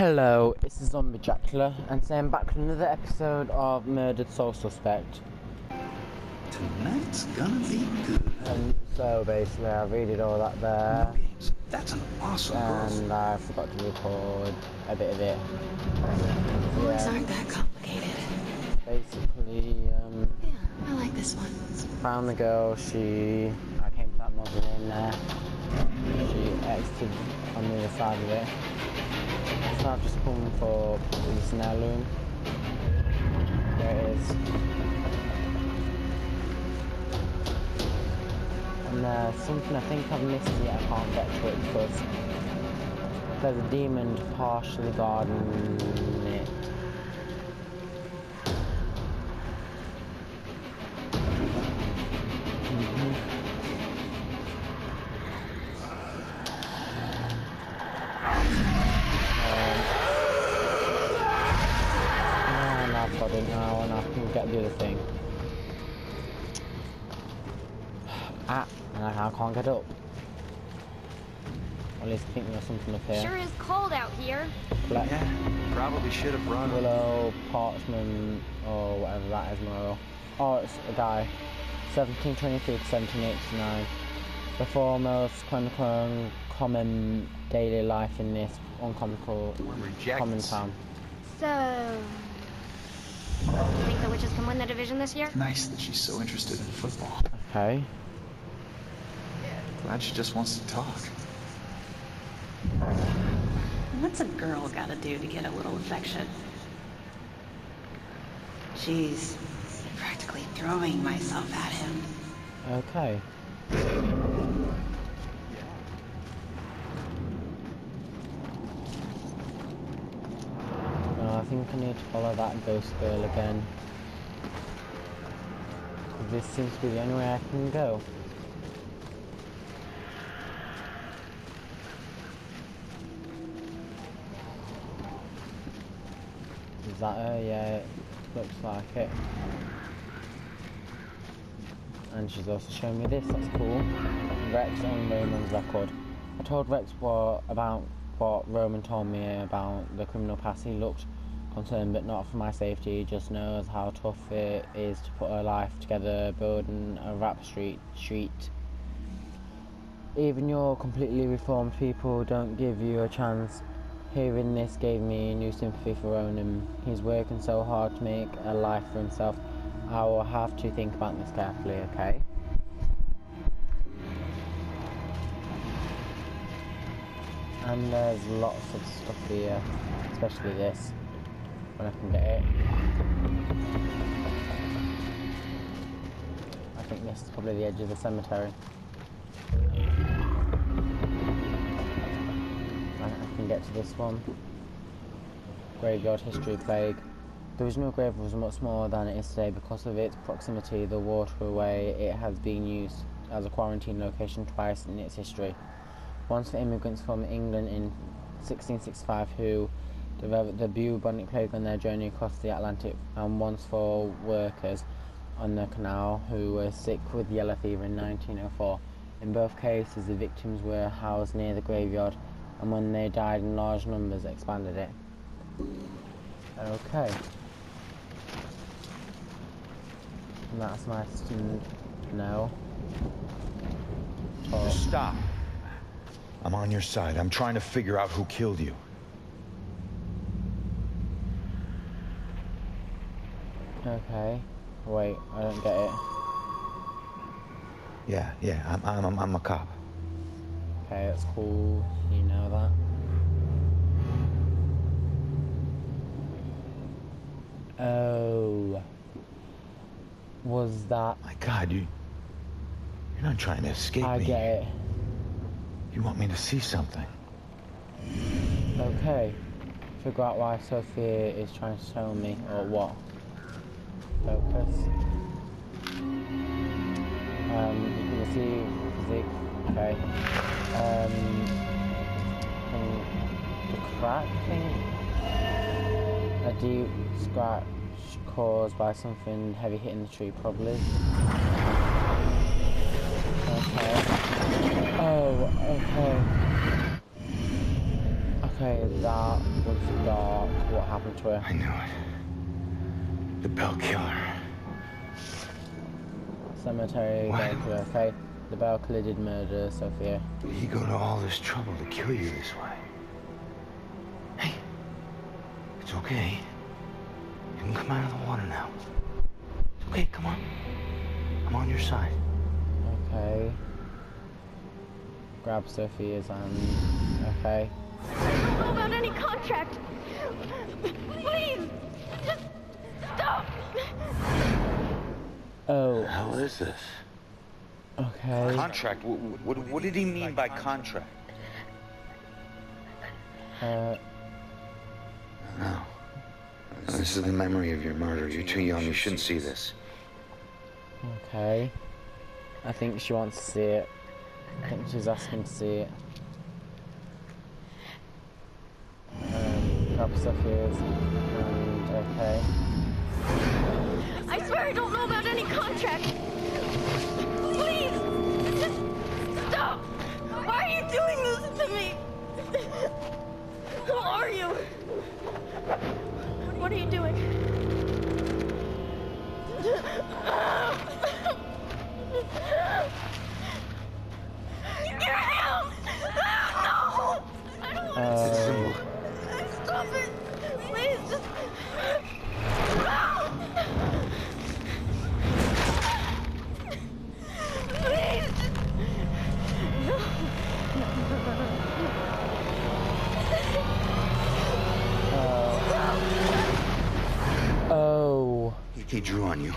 Hello, this is Zombie Dracula, and today I'm back with another episode of Murdered Soul Suspect. Tonight's gonna be good. And so basically I redid all that there. No games. That's an awesome and I forgot to record a bit of it. Bullets aren't that complicated. Basically, Yeah, I like this one. found the girl, I came to that mausoleum there. She exited on the other side of it. So I've just come for this heirloom. There it is. And something I think I've missed yet, I can't get to it because there's a demon partially guarding it. And I've got it now and I can get the other thing. And I can't get up. At least I think there's something up here. Sure is cold out here. Yeah, probably should have run. Willow, Parchman, or whatever that is, Morrow. Oh, it's a guy. 1723 to 1789. The foremost common daily life in this uncomical common town. So, you think the witches can win the division this year? Nice that she's so interested in football. Okay. Glad she just wants to talk. What's a girl gotta do to get a little affection? Jeez, practically throwing myself at him. Okay. I think I need to follow that ghost girl again. This seems to be the only way I can go. Is that her? Yeah, it looks like it. And she's also showing me this, that's cool. Rex on Roman's record. I told Rex about what Roman told me about the criminal past. He looked concerned, but not for my safety. He just knows how tough it is to put a life together, building a rap street. Even your completely reformed people don't give you a chance. Hearing this gave me new sympathy for Ronan. He's working so hard to make a life for himself. I will have to think about this carefully, okay? And there's lots of stuff here, especially this, when I can get it. I think this is probably the edge of the cemetery. I can get to this one. Graveyard History Plague. The original grave was much smaller than it is today. Because of its proximity to the waterway, it has been used as a quarantine location twice in its history. Once for immigrants from England in 1665 who developed the bubonic plague on their journey across the Atlantic, and once for workers on the canal who were sick with yellow fever in 1904. In both cases, the victims were housed near the graveyard, and when they died in large numbers, expanded it. Okay. And that's nice to know. Oh. Stop. I'm on your side. I'm trying to figure out who killed you. Okay. Wait, I don't get it. Yeah, I'm a cop. Okay, that's cool. You know that. Oh. Was that... My God, you're not trying to escape me. I get it. You want me to see something. Okay. Figure out why Sophia is trying to tell me, or what. Focus. You can see physique. Okay. The crack thing. A deep scratch caused by something heavy hitting the tree, probably. Okay. Oh, okay. Okay, that was dark. What happened to her? I knew it. The Bell Killer. Cemetery, What? Bell Killer. Okay, the Bell Killer did murder Sophia. Did he go to all this trouble to kill you this way? Hey, it's okay. You can come out of the water now. It's okay, come on. I'm on your side. Okay. Grab Sophia's hand. Okay. I don't know about any contract. Please, just stop. Oh. What the hell is this? Okay. Contract? What did he mean by contract? Uh. No. This is the memory of your murder. You're too young. You shouldn't see this. Okay. I think she wants to see it. I think she's asking to see it. Grab Sophia's and okay. I swear I don't know about any contract. Please, just stop. Why are you doing this to me? Who are you? What are you doing? Your hands! No! I don't want to. Stop it! Please, just. Please! Oh. He drew on you.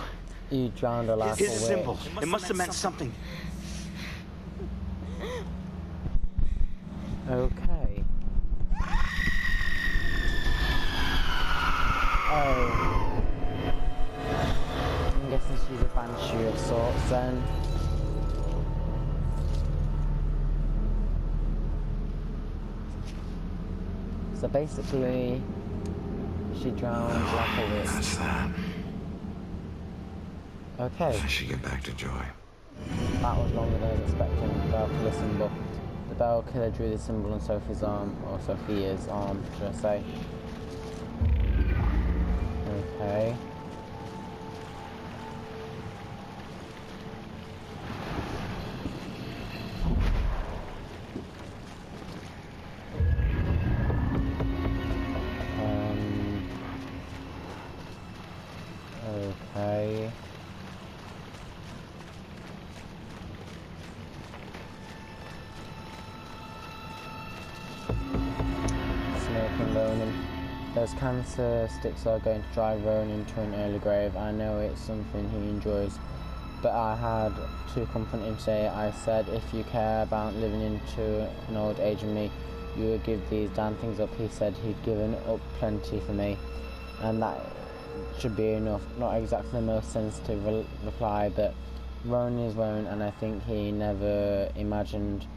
You drowned her like a His witch. symbol. It must have meant something. Okay. Oh. I'm guessing she's a banshee of sorts then. So basically, she drowned like a witch. That's that. Okay. I should get back to Joy. That was longer than I was expecting. The Bell Killer symbol. The Bell Killer drew the symbol on Sophie's arm, or Sophia's arm, should I say. Okay. Okay. Smoking Ronan. Those cancer sticks are going to drive Ronan to an early grave. I know it's something he enjoys, but I had to confront him today. I said, if you care about living into an old age of me, you would give these damn things up. He said he'd given up plenty for me, and that should be enough. Not exactly the most sensitive reply, but Ronan is Ronan, and I think he never imagined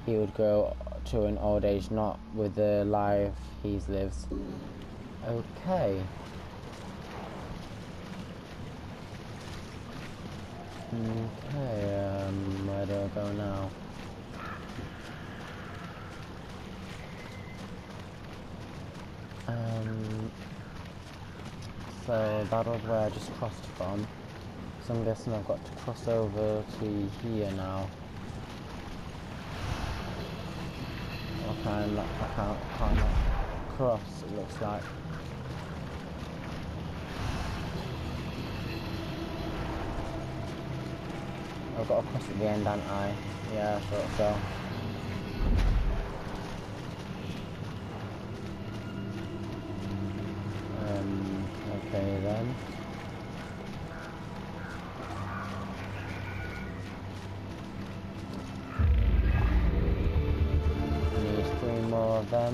he would grow to an old age, not with the life he's lived. Okay. Okay, where do I go now? So that was where I just crossed from. So I'm guessing I've got to cross over to here now. I can't cross, it looks like. I've got to cross at the end, haven't I? Yeah, I thought so. Okay then. Need 3 more of them.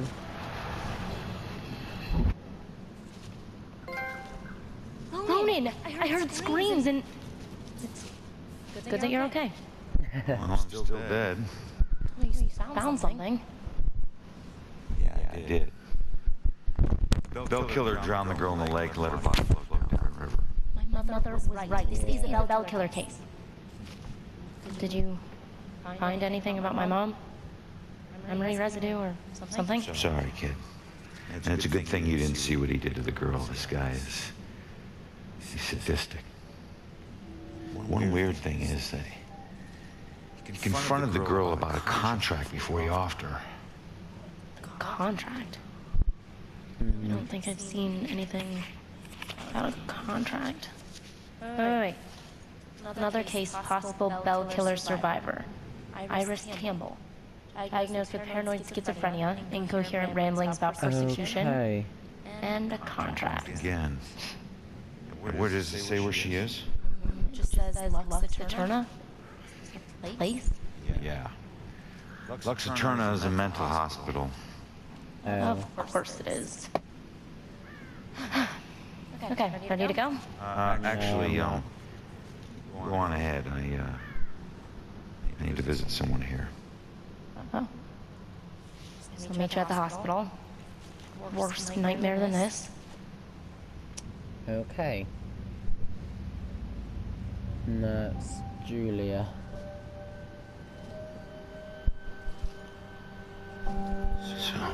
Ronan, I heard screams and... It's good that you're okay. Well, I'm still dead. You found something. Yeah, I did. Bell Killer drowned the girl in the lake and let her body float down the river. My mother was right. This is a Bell Killer case. Did you find anything about my mom? memory residue or something? Sorry, kid. And it's a good thing you didn't see what he did to the girl. This guy is... he's sadistic. One weird thing is that he confronted the girl about a contract before he offed her. Contract? I don't think I've seen anything about a contract. Wait. Another case, possible Bell killer survivor. Iris Campbell. Diagnosed with paranoid schizophrenia, incoherent ramblings about persecution, Okay. and a contract. Again. Where does it say where she is? It just says Lux Eterna? Place? Yeah. Lux Eterna is a mental hospital. Of course it is. Okay, ready to go? Actually, go on ahead. I need to visit someone here. Oh. So meet you at the hospital. Worse nightmare than this. Okay. Nurse Julia. So,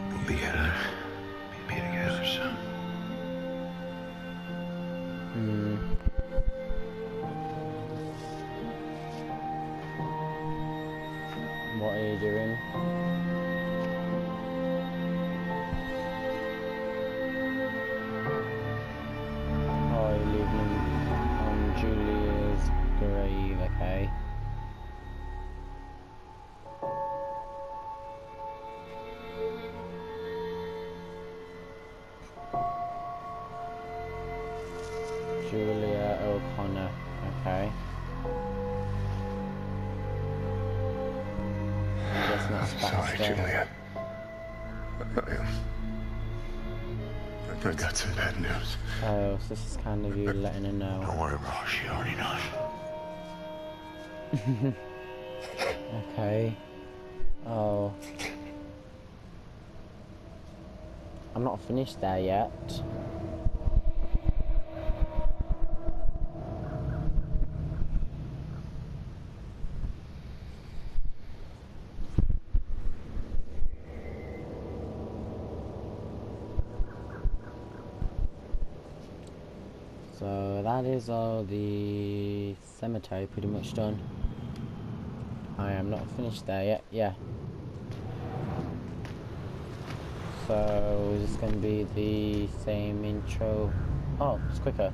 we'll be together soon. What are you doing? Oh, you're leaving him on Julia's grave, okay. Julia O'Connor, okay. I guess that's Sorry, Baxter. Juliet. I got some bad news. Oh, so this is kind of you letting her know. Don't worry, bro. She already knows. Okay. Oh. I'm not finished there yet. So that is all the cemetery pretty much done. I am not finished there yet, yeah. So is this going to be the same intro? Oh, it's quicker.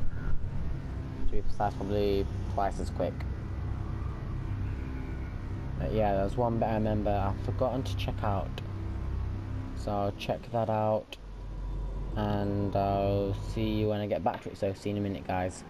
To be precise, probably twice as quick. But yeah, there's one bit I remember I've forgotten to check out. So I'll check that out. And I'll see you when I get back to it, so see you in a minute, guys.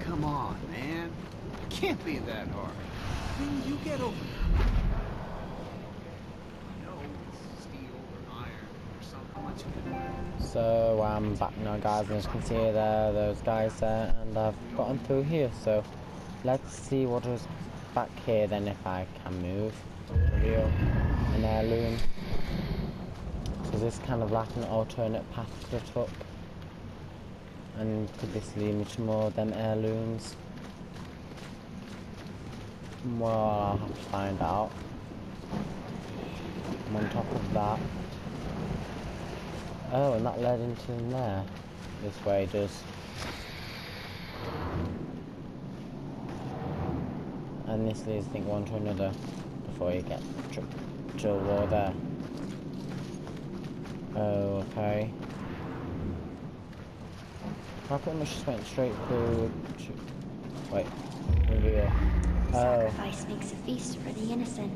Come on, man. It can't be that hard. I mean, you get over it. I know it's steel or iron or something much good. So I'm back now, guys, and as you can see there, those guys there, and I've gotten through here. So let's see what is back here then, if I can move. Reveal an heirloom. So this kind of like an alternate path to the top. And could this lead me to more of them heirlooms? Well, I'll have to find out. I'm on top of that. Oh, and that led into there. This way does. And this leads, I think, one to another before you get to a wall there. Oh, okay. I pretty much just went straight through to... Wait. Reveal. Oh. Sacrifice makes a feast for the innocent.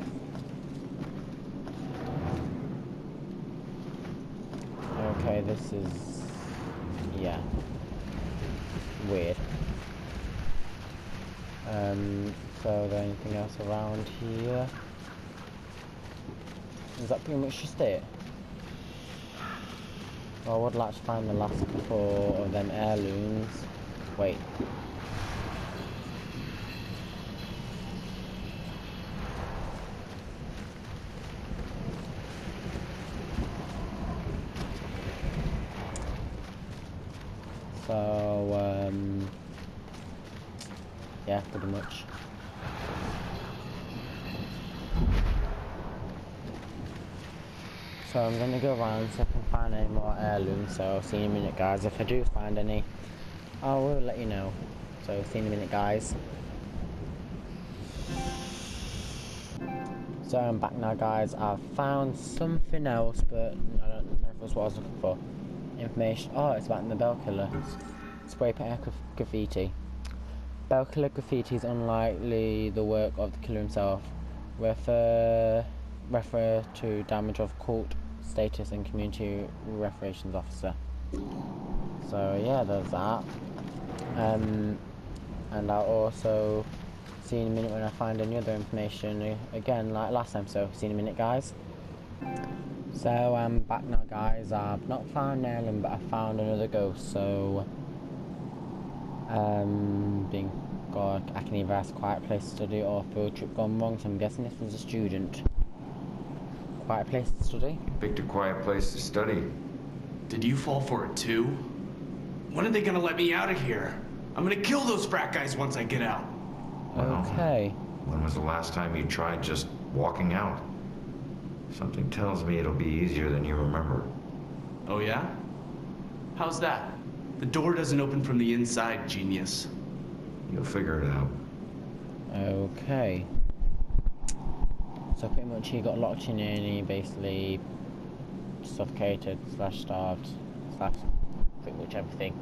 Okay, this is... yeah. Weird. So is there anything else around here? Is that pretty much just it? Well, I would like to find the last couple of them heirlooms. Wait. So, yeah, pretty much. So I'm gonna go around see if I can find any more heirlooms, so I'll see you in a minute guys. If I do find any, I will let you know. So see you in a minute guys. So I'm back now guys. I've found something else, but I don't know if it was what I was looking for. Information, oh it's about the bell killer. Spray paint graffiti. Bell killer graffiti is unlikely the work of the killer himself. Refer to damage of cult status and community reparations officer. So yeah, there's that. And I'll also see in a minute when I find any other information again like last time, so see in a minute guys. So I'm back now guys. I've not found Ellen, but I found another ghost, so being God, I can either ask quiet place to study or field trip gone wrong, so I'm guessing this was a student. Quiet place to study? Picked a quiet place to study. Did you fall for it too? When are they gonna let me out of here? I'm gonna kill those frat guys once I get out. Okay. When was the last time you tried just walking out? Something tells me it'll be easier than you remember. Oh yeah? How's that? The door doesn't open from the inside, genius. You'll figure it out. Okay. So pretty much he got locked in here and he basically suffocated / starved / pretty much everything.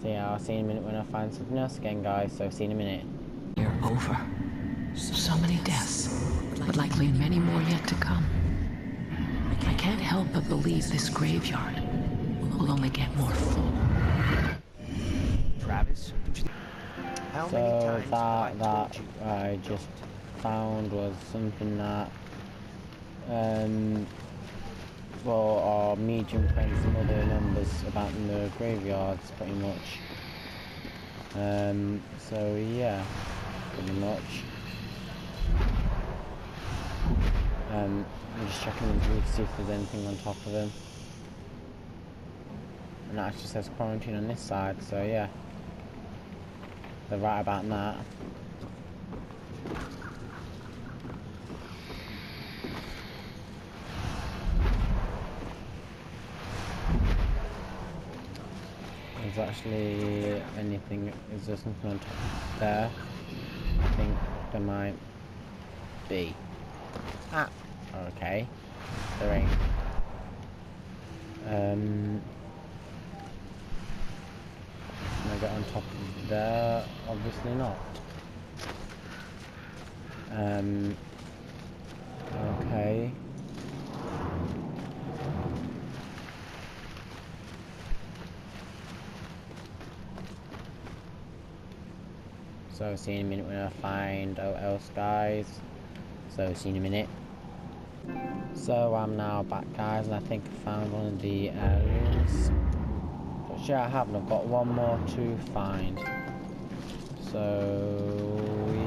So yeah, I'll see you in a minute when I find something else again guys, so see you in a minute. You're over. So many deaths, but likely many more yet to come. I can't help but believe this graveyard will only get more full. Travis, how many So times that I just found was something that well our medium friends and other numbers about in the graveyards pretty much. So yeah, pretty much. I'm just checking the roof to see if there's anything on top of him. And that actually says quarantine on this side, so yeah. They're right about that. Is actually anything, is there something on top there? I think there might be. Ah, okay. There ain't. Can I get on top of there? Obviously not. Okay. So see you in a minute when I find out else guys. So see you in a minute. So I'm now back guys and I think I found one of the heirlooms. But yeah I haven't, I've got one more to find. So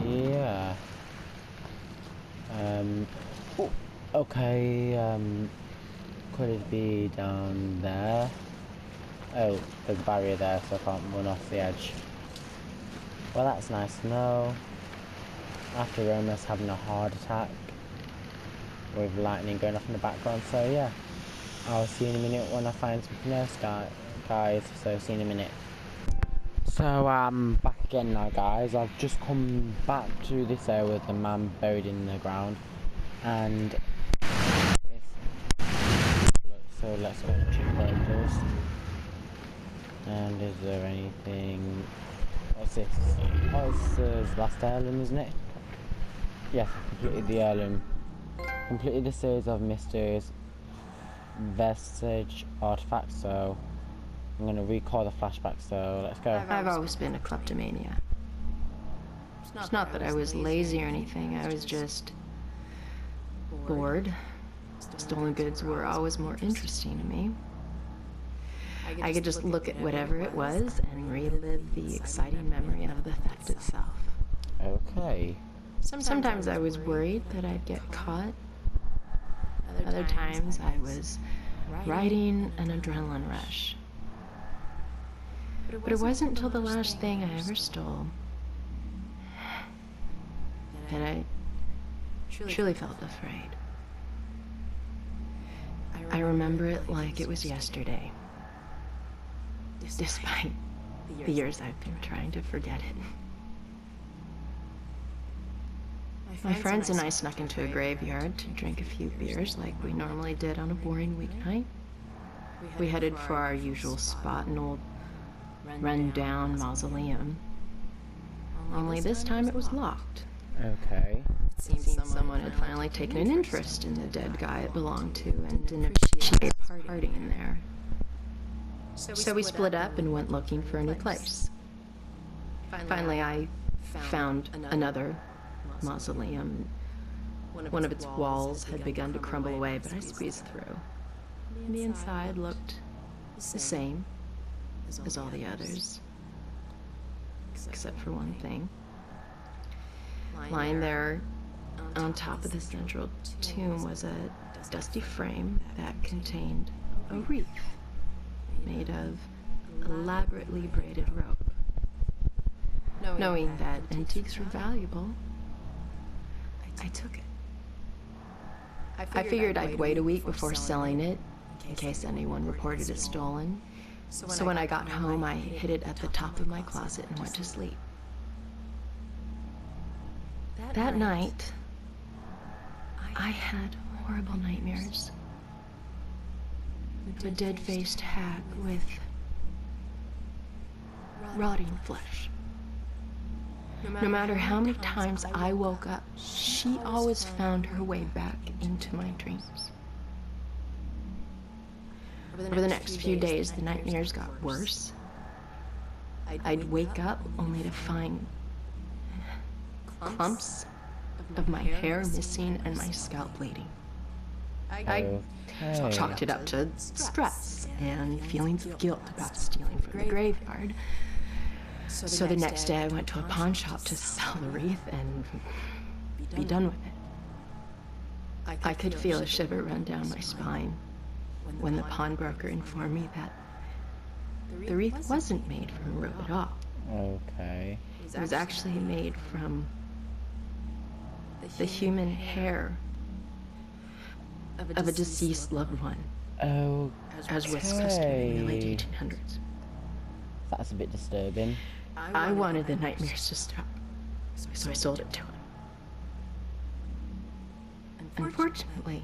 yeah. Oh, okay, could it be down there? Oh, there's a barrier there so I can't run off the edge. Well that's nice to know. After Roma's having a heart attack with lightning going off in the background, so yeah. I'll see you in a minute when I find something else guys, so see you in a minute. So I'm back again now guys. I've just come back to this area with the man buried in the ground and so let's go and check those. And is there anything? What's this? Oh, this is last heirloom, isn't it? Yes, I completed the heirloom. Completed a series of mysteries vestige artifact, so I'm going to recall the flashback, so let's go. I've always been a kleptomaniac. It's not that I was lazy or anything, I was just bored. Stolen goods were always more interesting to me. I could just look at whatever it was and relive the exciting memory of the theft itself. Okay. Sometimes I was worried that I'd get caught. Other times I was riding an adrenaline rush. But it wasn't until the last thing I ever stole that I truly felt afraid. I remember it like it was yesterday, despite the years I've been trying to forget it. My friends and I snuck into a graveyard to drink a few beers like we normally did on a boring weeknight. We headed for our usual spot, an old run-down mausoleum. Only this time it was locked. Okay. It seemed someone had finally taken an interest in the dead guy it belonged to and didn't appreciate partying there. So we split up and went looking for a new place. Finally, I found another mausoleum. One of its walls had begun to crumble away, but I squeezed through. And the inside looked the same as all the others, except for one thing. Lying there on top of the central tomb was a dusty frame that contained a wreath made of elaborately braided rope. Knowing that antiques were valuable, I took it. I figured I'd wait a week before selling it, in case anyone reported it stolen. So when I got home, I hid it at the top of my closet and went to sleep. That night, I had horrible nightmares of a dead-faced hag with rotting flesh. No matter how many times I woke up, she always found her way back into my dreams. Over the next few days, the nightmares got worse. I'd wake up only to find clumps of my hair missing and my scalp bleeding. I chalked it up to stress and feelings of guilt about stealing from the graveyard. So the next day I went to a pawn shop to sell the wreath and be done with it. I could feel a shiver run down my spine when the pawnbroker informed me that the wreath wasn't made from rope at all. Okay. It was actually made from the human hair of a deceased loved one, as was customary in the late 1800s. That's a bit disturbing. I wanted the nightmares to stop, so I sold it to him. Unfortunately,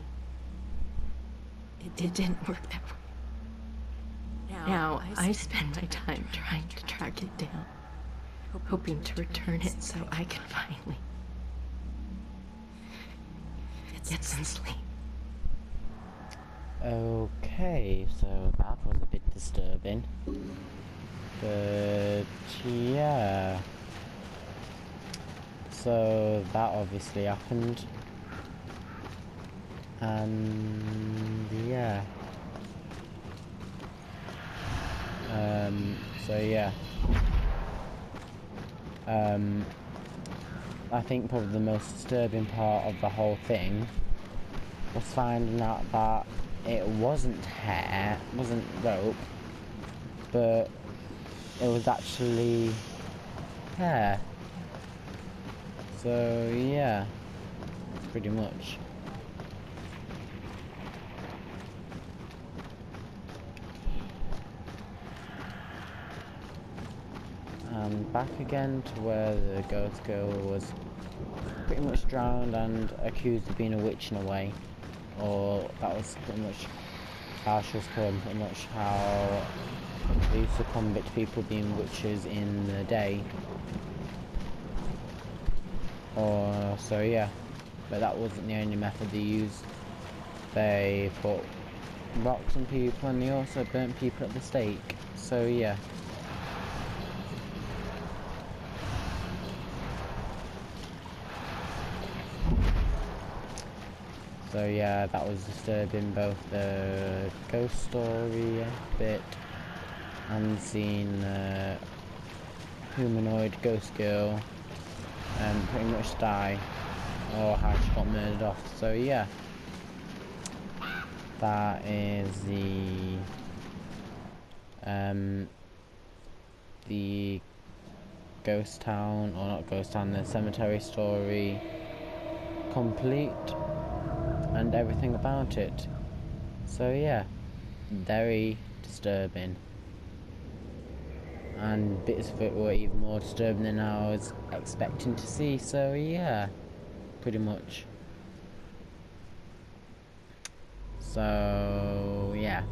it didn't work that way. Now, I spend my time trying to track it down, hoping to return it so I can finally get some sleep. Okay, so that was a bit disturbing. But yeah. So that obviously happened. And yeah. So yeah. I think probably the most disturbing part of the whole thing was finding out that it wasn't hair, wasn't rope, but it was actually hair. So yeah, pretty much. And back again to where the ghost girl was pretty much drowned and accused of being a witch in a way. Or that was pretty much how she was called, pretty much how they used to convict people being witches in the day. Or so yeah, but that wasn't the only method they used. They put rocked some people, and they also burnt people at the stake. So yeah. So yeah, that was disturbing, both the ghost story bit and seeing humanoid ghost girl pretty much die, or how she got murdered off. So yeah, that is the ghost town, or not ghost town, the cemetery story complete, and everything about it. So yeah, very disturbing, and bits of it were even more disturbing than I was expecting to see. So yeah, pretty much. So yeah,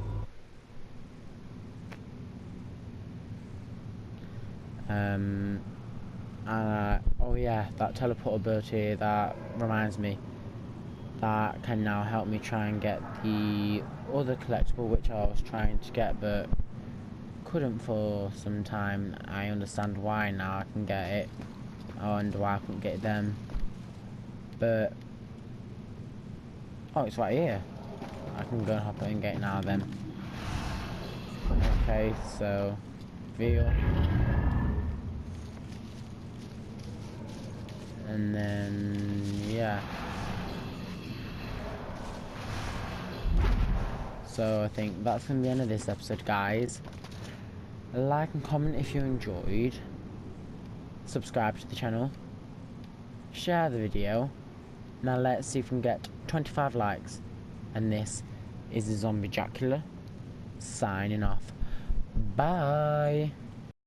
oh yeah, that teleport ability, that reminds me, that can now help me try and get the other collectible which I was trying to get but couldn't for some time. I understand why now I can get it. I wonder why I couldn't get them. But oh, it's right here. I can go and hop it and get it now then. Okay, so veal. And then yeah. So I think that's going to be the end of this episode, guys. Like and comment if you enjoyed. Subscribe to the channel. Share the video. Now let's see if we can get 25 likes. And this is the Zombie Dracula signing off. Bye.